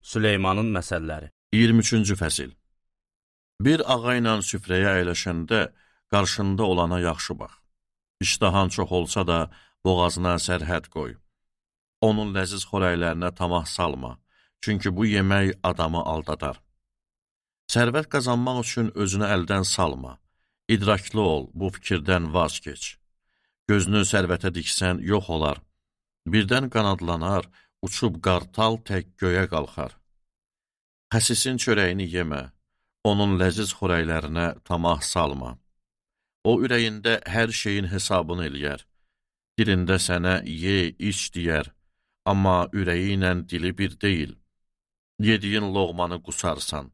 Süleymanın məsəlləri 23-cü fəsil. Bir ağa ilə süfrəyə əyləşəndə qarşında olana yaxşı bax. İştahan çox olsa da boğazına sərhəd qoy. Onun ləziz xörəklərinə tamah salma, çünki bu yemək adamı aldadar. Sərvət qazanmaq üçün özünü əldən salma. İdraklı ol, bu fikirdən vaz keç. Gözünü sərvətə diksən yox olar. Birdən qanadlanar, uçub qartal tək göyə qalxar. Xəsisin çörəyini yemə, onun ləziz xörəklərinə tamah salma. O ürəyində hər şeyin hesabını eləyər. Dilində sənə ye, iç deyər, amma ürəyi ilə dili bir deyil. Yediyin loğmanı qusarsan.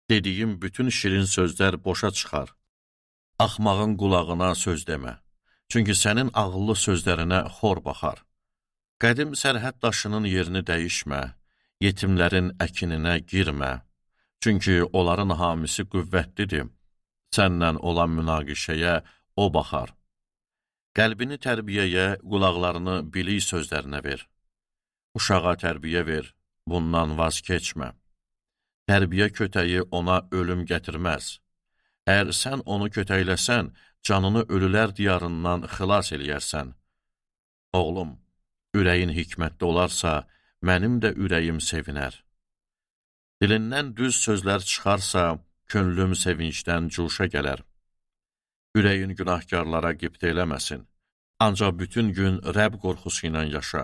Dediyin bütün şirin sözlər boşa çıxar. Axmağın qulağına söz demə, çünki sənin ağıllı sözlərinə xor baxar. Qədim sərhəd daşının yerini dəyişmə, yetimlərin əkininə girmə, çünki onların hamisi qüvvətlidir, səndən olan münaqişəyə o baxar. Qəlbini tərbiyəyə, qulaqlarını bilik sözlərinə ver. Uşağa tərbiyə ver, bundan vaz keçmə. Tərbiyə kötəyi ona ölüm gətirməz. Əgər sən onu kötəkləsən, canını ölülər diyarından xilas eləyərsən. Oğlum, ürəyin hikmətli olarsa, mənim də ürəyim sevinər. Dilindən düz sözlər çıxarsa, könlüm sevincdən cuşa gələr. Ürəyin günahkarlara qibt eləməsin. Ancaq bütün gün Rəbb qorxusu ilə yaşa.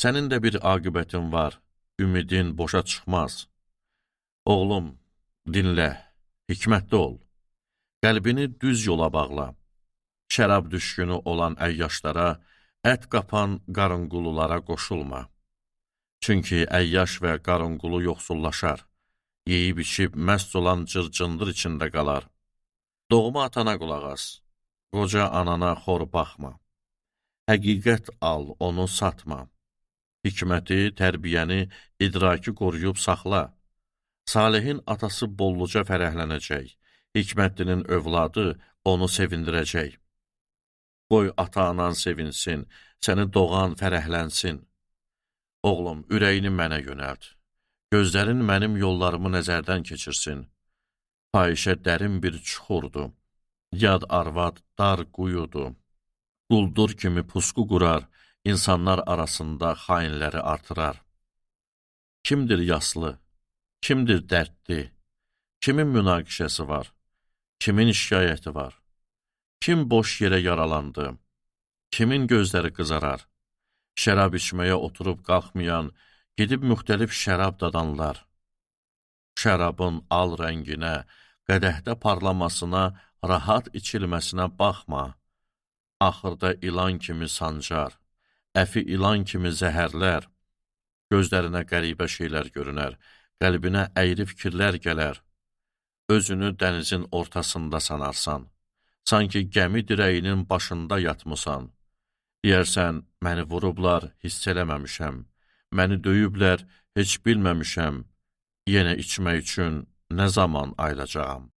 Sənin də bir aqibətin var, ümidin boşa çıxmaz. Oğlum, dinlə, hikmətli ol. Qəlbini düz yola bağla. Şərab düşkünü olan əyyaşlara, ət qapan qarınqululara qoşulma. Çünki əyyaş və qarınqulu yoxsullaşar. Yeyib-içib məst olan cır-cındır içində qalar. Doğma atana qulaq as. Qoca anana xor baxma. Həqiqət al, onu satma. Hikməti, tərbiyəni, idraki qoruyub saxla. Salihin atası bolluca fərəhlənəcək. Hikmətlinin övladı onu sevindirəcək. Qoy ata-anan sevinsin, səni doğan fərəhlənsin. Oğlum, ürəyini mənə yönəlt. Gözlərin mənim yollarımı nəzərdən keçirsin. Fahişə dərin bir çuxurdur. Yad arvad dar quyudur. Quldur kimi pusqu qurar, insanlar arasında xainləri artırar. Kimdir yaslı? Kimdir dərdli? Kimin münaqişəsi var? Kimin şikayəti var? Kim boş yerə yaralandı? Kimin gözləri qızarar? Şərab içməyə oturub qalxmayan, gedib müxtəlif şərab dadanlar. Şərabın al rənginə, qədəhdə parlamasına, rahat içilməsinə baxma. Axırda ilan kimi sancar, əfi ilan kimi zəhərlər. Gözlərinə qəribə şeylər görünər, qəlbinə əyri fikirlər gələr. Özünü dənizin ortasında sanarsan, sanki gəmi dirəyinin başında yatmısan. Deyərsən, məni vurublar, hiss eləməmişəm, məni döyüblər, heç bilməmişəm, yenə içmək üçün nə zaman ayılacağam?